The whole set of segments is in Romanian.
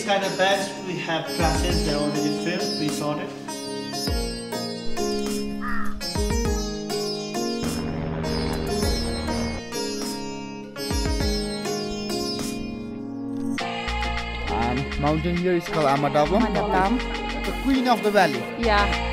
these kind of bags, we have classes, they're already filled, pre-sorted. Mountain here is called Amadabam. Amadabam. The queen of the valley. Yeah.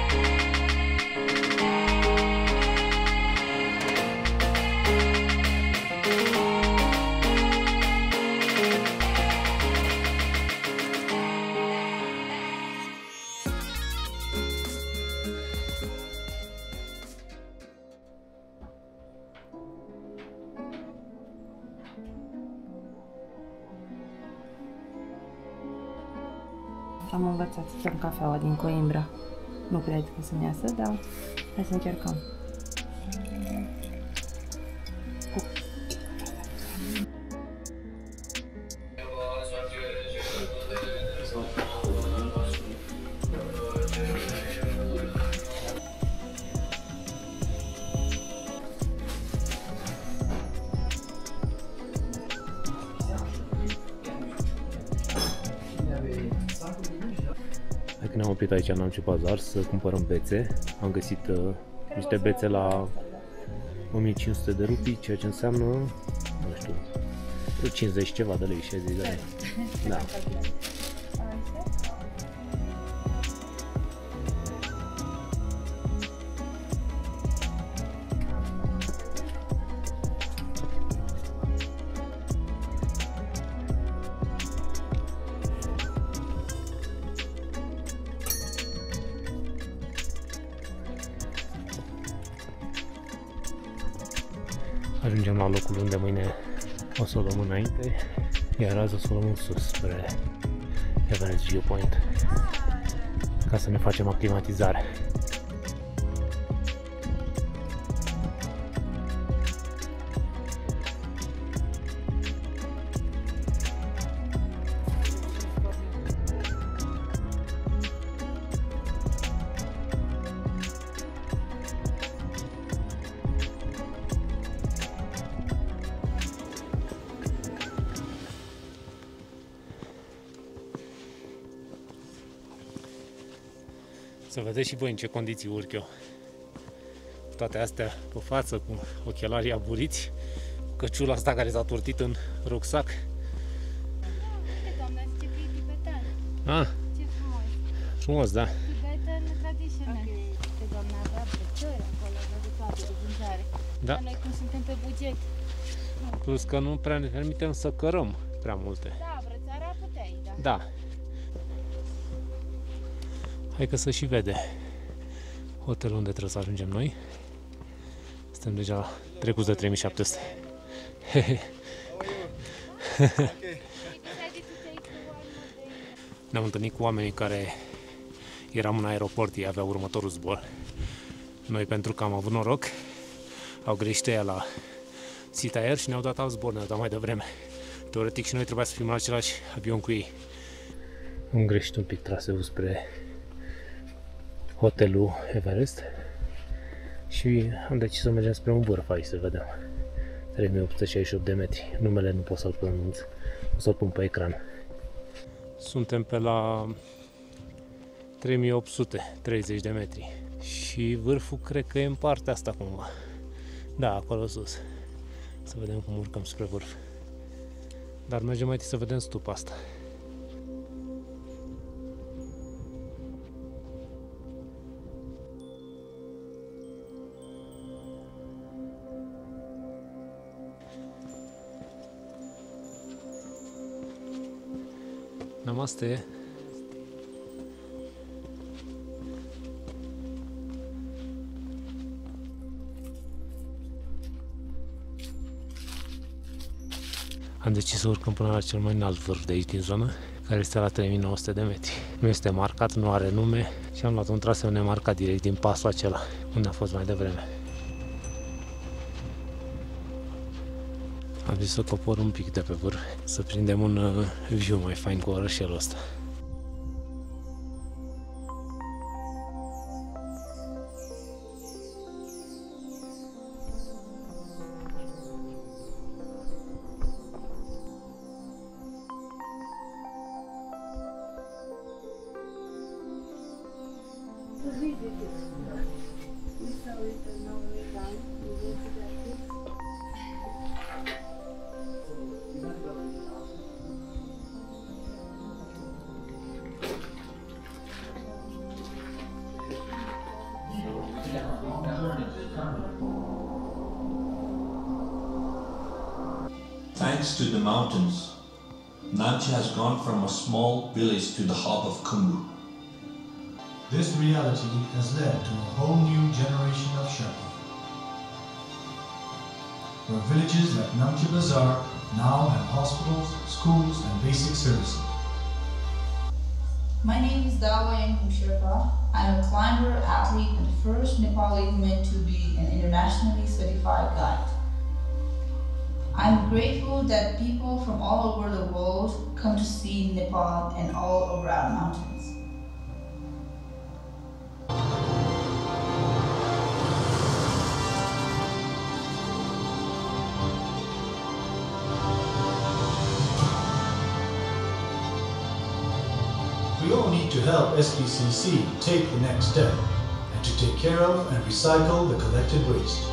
Am învățat să fac cafeaua din Coimbra. Nu cred că să-mi iasă, dar hai să încercăm. Ne-am oprit aici în Amci Bazar să cumpărăm bețe. Am găsit niște bețe la 1500 de rupii, ceea ce înseamnă, nu știu, 50 ceva de lei, 60 de lei. Da. Ajungem la locul unde mâine o să o luăm înainte, iar azi o să o luăm sus spre Everest Viewpoint ca să ne facem aclimatizare. Să vedeți și voi în ce condiții urc eu. Cu toate astea pe față, cu ochelarii aburiți, cu căciula asta care s-a turtit în rucsac. Doamna, zice că e tibetan. Ah, Ce frumos. frumos, da. Tibetan traditional. Pe doamna avea brățări acolo, de toate, de vânzare. Da. Dar noi cum suntem pe buget. Plus că nu prea ne permitem să cărăm prea multe. Da, brățara puteai, da. Da. Hai că să și vede hotelul unde trebuie să ajungem noi. Suntem deja trecuți de 3700. Ne-am întâlnit cu oamenii care eram în aeroport, ei aveau următorul zbor. Noi, pentru că am avut noroc, au greșit ăia la Sita Air și ne-au dat alt zbor, ne-au dat mai devreme. Teoretic și noi trebuia să fim la același avion cu ei. Am greșit un pic traseul spre hotelul Everest și am decis să mergem spre un vârf aici să vedem. 3868 de metri. Numele nu pot să-l pronunț, o să-l pun pe ecran. Suntem pe la 3830 de metri și vârful cred că e în partea asta cumva. Da, acolo sus. Să vedem cum urcăm spre vârf. Dar mergem mai întâi să vedem stupa asta. Namaste. Am decis să urcăm până la cel mai înalt vârf de aici din zonă, care este la 3900 de metri. Nu este marcat, nu are nume și am luat un traseu nemarcat direct din pasul acela, unde a fost mai devreme. Am zis să cobor un pic de pe vârf, să prindem un view mai fain cu orășelul ăsta. Thanks to the mountains, Namche has gone from a small village to the hub of Khumbu. This reality has led to a whole new generation of Sherpa, where villages like Namche Bazaar now have hospitals, schools, and basic services. My name is Dawa Yankum Sherpa. I'm a climber, athlete, and the first Nepali woman to be an internationally certified guide. I'm grateful that people from all over the world come to see Nepal and all around mountains. We all need to help SPCC take the next step and to take care of and recycle the collected waste.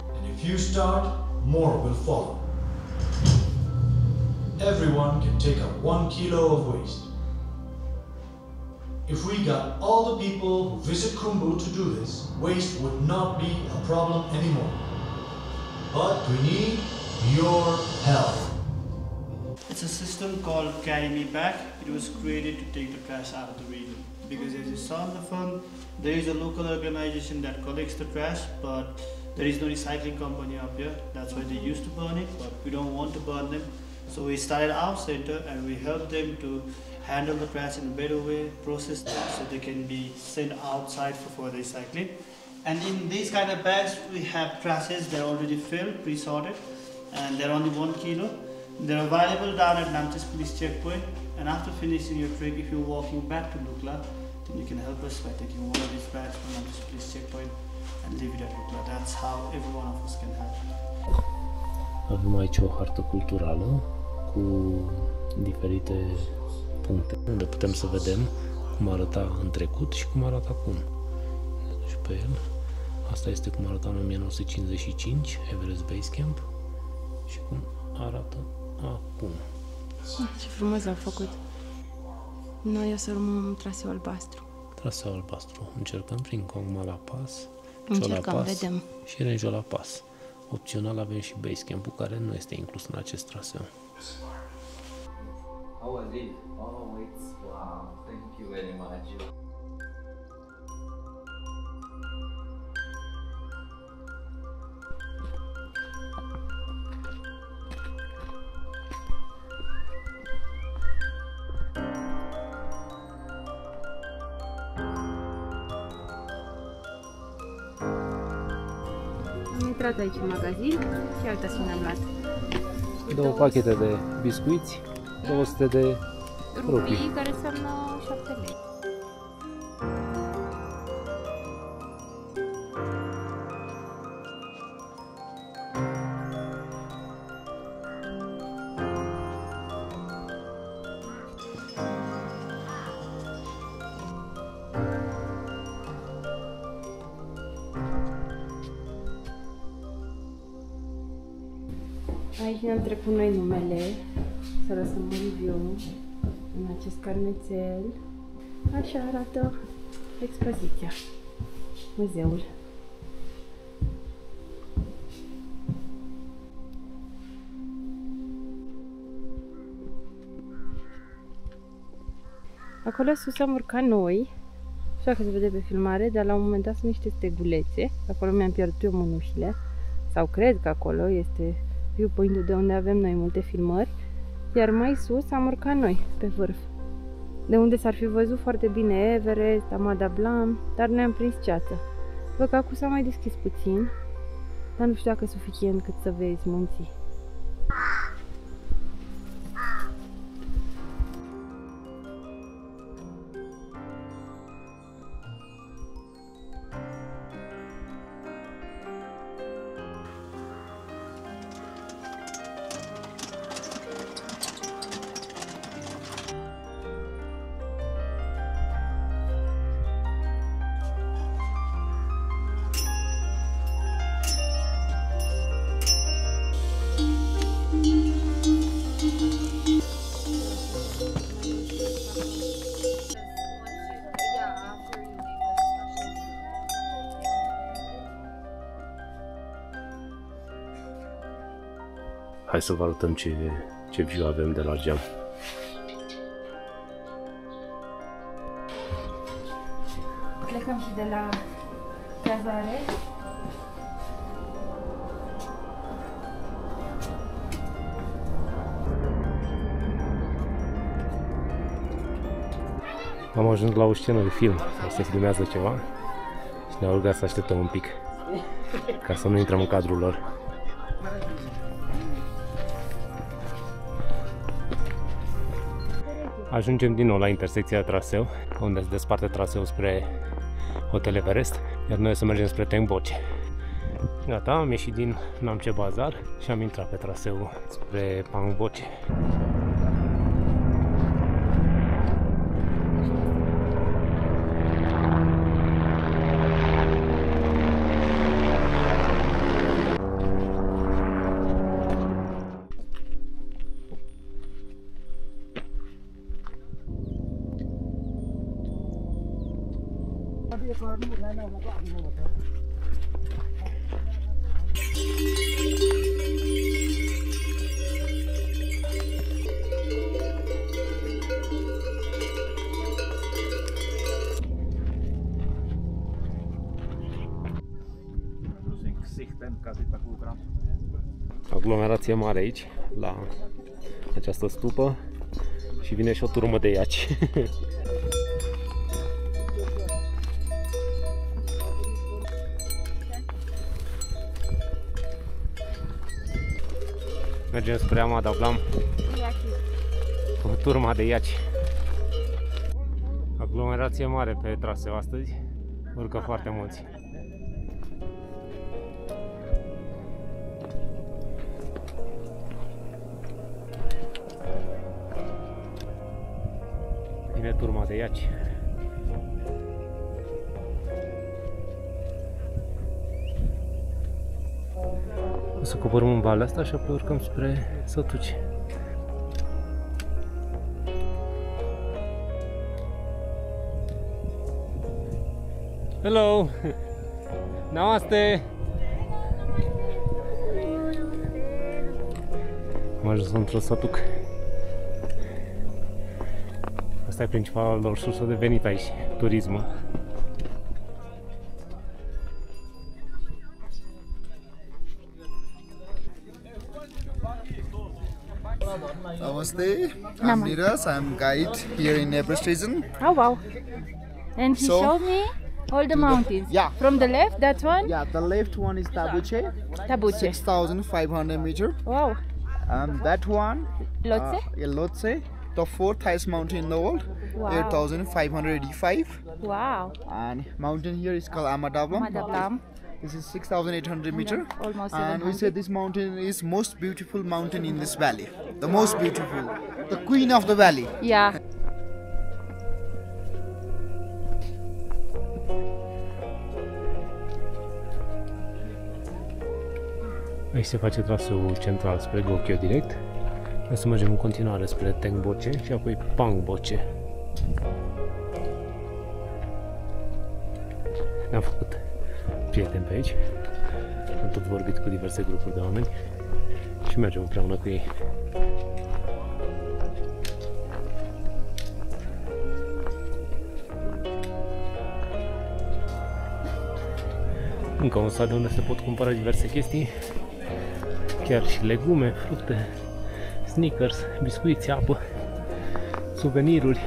And if you start, more will follow. Everyone can take up 1 kilo of waste. If we got all the people who visit Khumbu to do this, waste would not be a problem anymore. But we need your help. It's a system called Carry Me Back. It was created to take the trash out of the region. Because as you saw in the film, there is a local organization that collects the trash, but there is no recycling company up here. That's why they used to burn it, but we don't want to burn them. So we started our center and we help them to handle the trash in a better way, process them so they can be sent outside for further recycling. And in these kind of bags, we have trashes that are already filled, pre-sorted, and they're only 1 kilo. They're available down at Namche's police checkpoint. And after finishing your trek, if you're walking back to Lukla, then you can help us by taking one of these bags from Namche's police checkpoint and leave it at Lukla. That's how every one of us can help. Avem aici o hartă culturală cu diferite puncte unde putem să vedem cum arăta în trecut și cum arată acum. Și pe el, asta este cum arăta în 1955, Everest Base Camp, și cum arată acum. Ce frumos au făcut. Noi o să urmăm traseul albastru. Traseul albastru. Încercăm prin Kongmala Pass, Încercăm, Chola Pass vedem. și Renjola Pass. Opțional avem și Base Camp-ul, care nu este inclus în acest traseu. How was it? Oh, it's wow. Thank you very much. Am intrat aici în magazin și altă sună am luat. 2 pachete de biscuiți, 200 de rupii. Care înseamnă 7 lei. Aici ne-am trecut noi numele, să lăsăm un review în acest carnețel. Așa arată expoziția, muzeul. Acolo sus am urcat noi, așa că se vede pe filmare, dar la un moment dat sunt niște stegulețe. Acolo mi-am pierdut eu mânușile, sau cred că acolo este viewpoint-ul de unde avem noi multe filmări, iar mai sus am urcat noi, pe vârf, de unde s-ar fi văzut foarte bine Everest, Amada Blanc, dar ne-am prins ceață. Văd că acum s-a mai deschis puțin, dar nu știu dacă e suficient cât să vezi munții. Hai să vă arătăm ce view avem de la geam. Plecăm și de la cazare. Am ajuns la o scenă de film, se filmează ceva și ne-au rugat să așteptăm un pic ca să nu intrăm în cadrul lor. Ajungem din nou la intersecția de traseu, unde se desparte traseul spre Hotel Everest, iar noi o să mergem spre Tengboche. Gata, am ieșit din Namche Bazar și am intrat pe traseul spre Pangboche. Aglomerație mare aici, la această stupă, și vine și o turmă de iaci. Mergem spre Ama Dablam cu turma de iaci. Aglomerație mare pe traseu astăzi, urcă foarte mulți. Vine turma de iaci. O să coborâm în valea asta și apoi urcăm spre Sătuci. Hello! Namaste! Am ajuns într-o sătuc. Asta e principala lor sursă de venit aici, turismul. Namaste, I'm Niras, I'm guide here in Everest region. Oh wow. And he showed me all the mountains. Yeah. From the left, that one? Yeah, the left one is Tabuche, Tabuche. 6,500 meters. Wow. And that one, Lhotse? Lhotse, the fourth highest mountain in the world, Wow. 8,585. Wow. And mountain here is called Ama Dablam. Ama Dablam. This is 6,800 meters. Almost And we 700. say this mountain is most beautiful mountain in this valley. The most beautiful, the queen of the valley. Yeah. Aici se face traseul central spre Gokyo direct. O să mergem în continuare spre Tengboche și apoi Pangboche. Ne-am făcut prieteni pe aici. Am tot vorbit cu diverse grupuri de oameni și mergem împreună cu ei. Încă un sat unde se pot cumpăra diverse chestii, chiar și legume, fructe, sneakers, biscuiți, apă, suveniruri.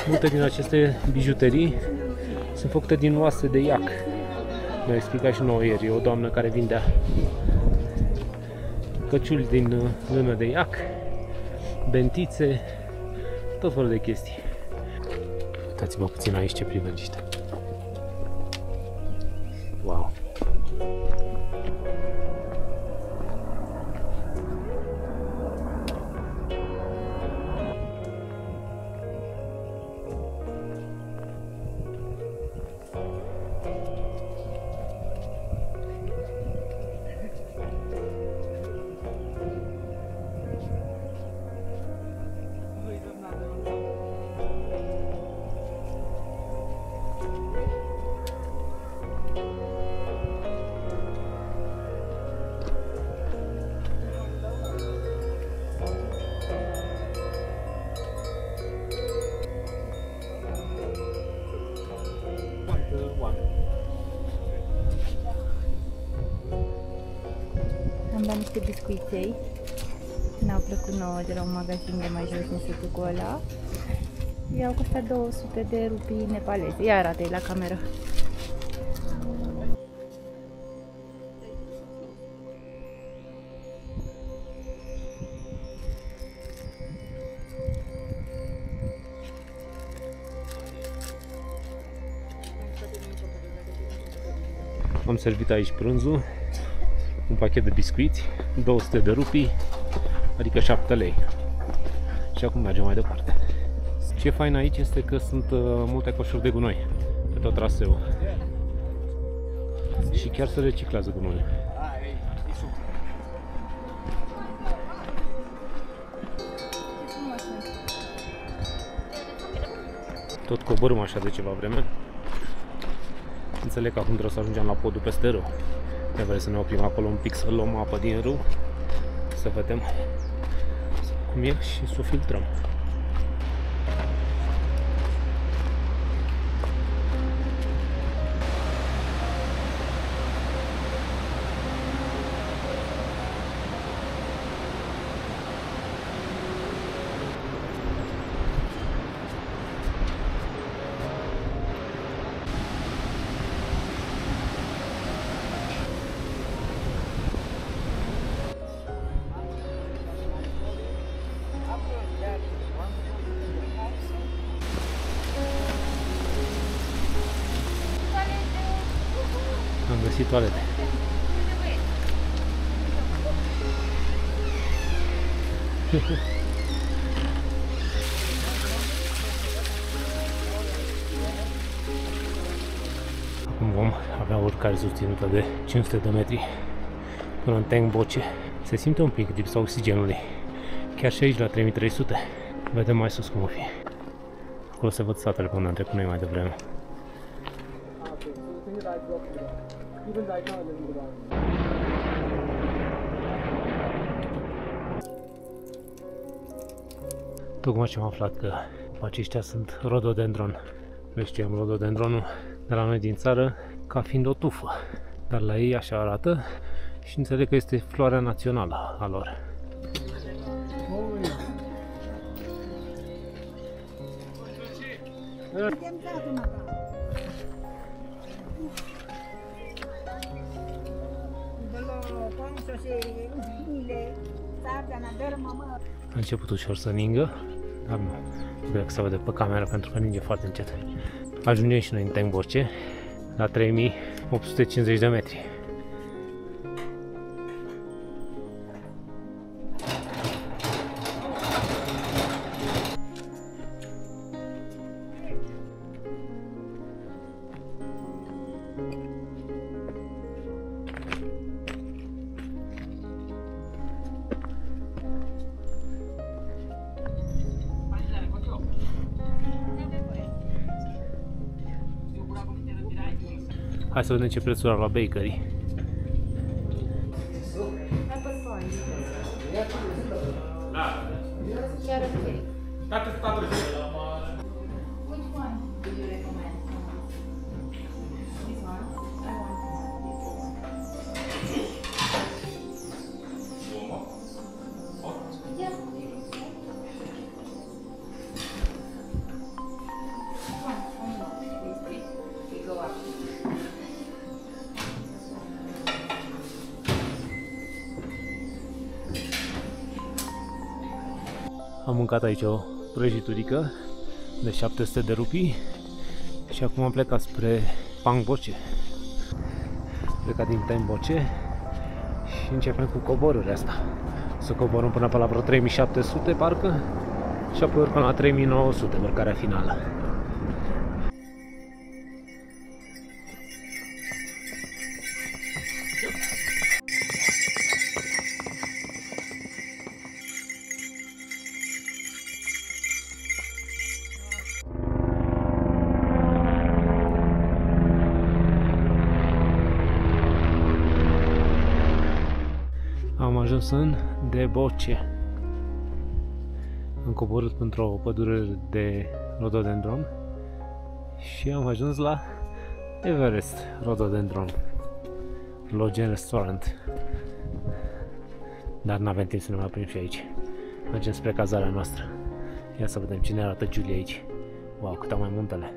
Multe din aceste bijuterii sunt făcute din oase de iac. Mi-a explicat și nouă ieri o doamnă care vindea căciuli din lână de iac, bentițe, tot felul de chestii. Uitați-vă puțin aici ce privește. Wow! biscuiței. Ne-au plăcut nouă de la un magazin de mai jos din sătul Gola. I-au costat 200 de rupii nepaleze. Ia arată-i la cameră. Am servit aici prânzul, un pachet de biscuiți, 200 de rupii, adică 7 lei. Și acum mergem mai departe. Ce e fain aici este că sunt multe coșuri de gunoi pe tot traseul. Și chiar se reciclează gunoiul. Tot coborâm așa de ceva vreme. Înțeleg că acum trebuie să ajungem la podul peste râu. Trebuie să ne oprim acolo un pic să luăm apă din râu, să vedem cum e și să o filtrăm. Am găsit toalete. Acum vom avea o urcare susținută de 500 de metri până în Teng Boche. Se simte un pic lipsa oxigenului. Chiar și aici la 3300. Vedem mai sus cum o fi. Acolo se văd satele pe unde am trecut noi mai devreme. Tocmai ce am aflat că aceștia sunt rhododendron. Noi știam rhododendronul de la noi din țară ca fiind o tufă, dar la ei așa arată și înțeleg că este floarea națională a lor. A început ușor să ningă, dar nu cred că se vede pe cameră pentru că ninge foarte încet. Ajungem și noi în Teng Boche la 3850 de metri. Hai să vedem ce prețuri au la bakery. Am mâncat aici o prăjiturică de 700 de rupii și acum am plecat spre Pang Boche. Plecat din Teng Boche și începem cu coborârea asta. Să coborâm până pe la vreo 3700 parcă și apoi urcăm la 3900, urcarea finală. Am ajuns în De Boche. Am coborât într-o pădure de rhododendron și am ajuns la Everest Rhododendron Lodge and Restaurant. Dar n-avem timp să ne mai oprim și aici. Mergem spre cazarea noastră. Ia să vedem cine arată Julie aici. Wow, cât au mai muntele.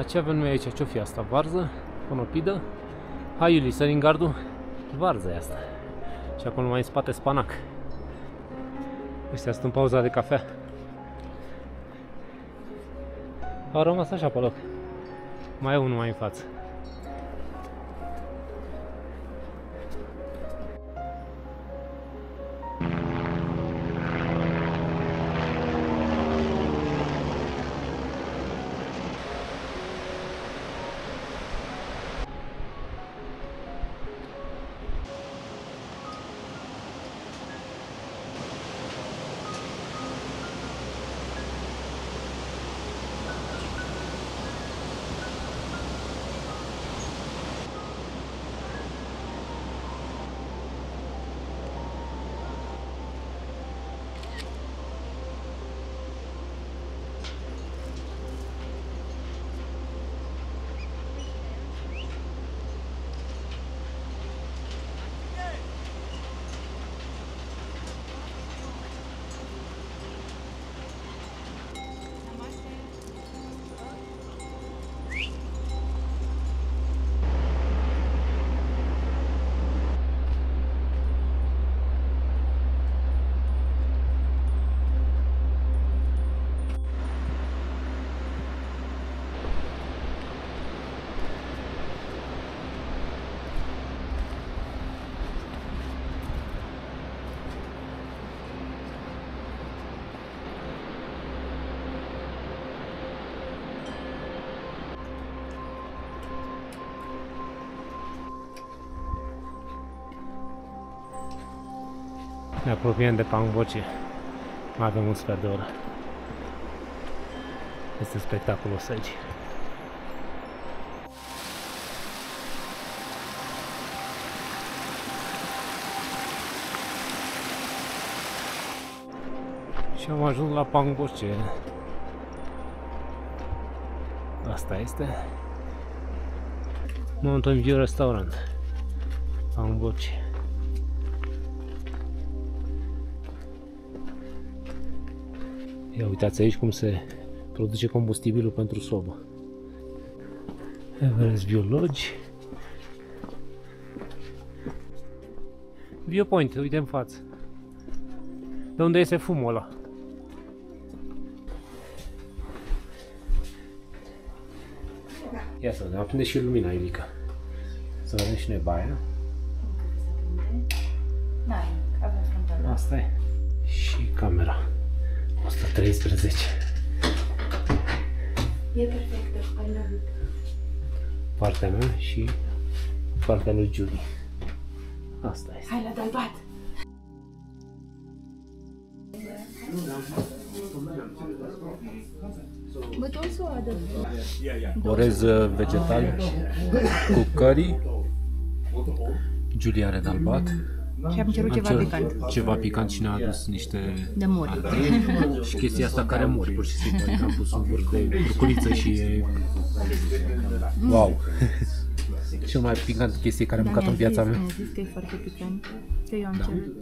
Ce avem noi aici? Ce-o fi asta? Varză? Conopidă? Hai Iuli, sărim gardul? Varză e asta. Și acolo mai în spate spanac. Ăștia sunt în pauza de cafea. Au rămas așa pe loc. Mai e unul mai în față. Ne apropiem de Pangboche. Mai avem un sfert de oră. Este spectaculos aici. Și am ajuns la Pangboche. Asta este Mountain View Restaurant. Pangboche. Ia uitați aici cum se produce combustibilul pentru sobă. Everest View Lodge. Viewpoint, uite în față. De unde iese fumul ăla? Ia să vedem, aprinde și lumina, Iulica. Să vedem și noi baia. Asta e. Și camera. 113. E perfectă, I love it. Partea mea și partea lui Julie. Asta este. Hai la Dalbat! But also other. Orez vegetal cu curry. Julie are Dalbat. Și am cerut ceva picant. Ceva picant și ne-a adus niște de mori. Și chestia asta care mori, pur și simplu. Adică am pus un vârf de curculiță și e... Wow! Cel mai picant chestie care am mâncat în viața mea. Mi-a zis că e foarte picant. Că eu am cerut.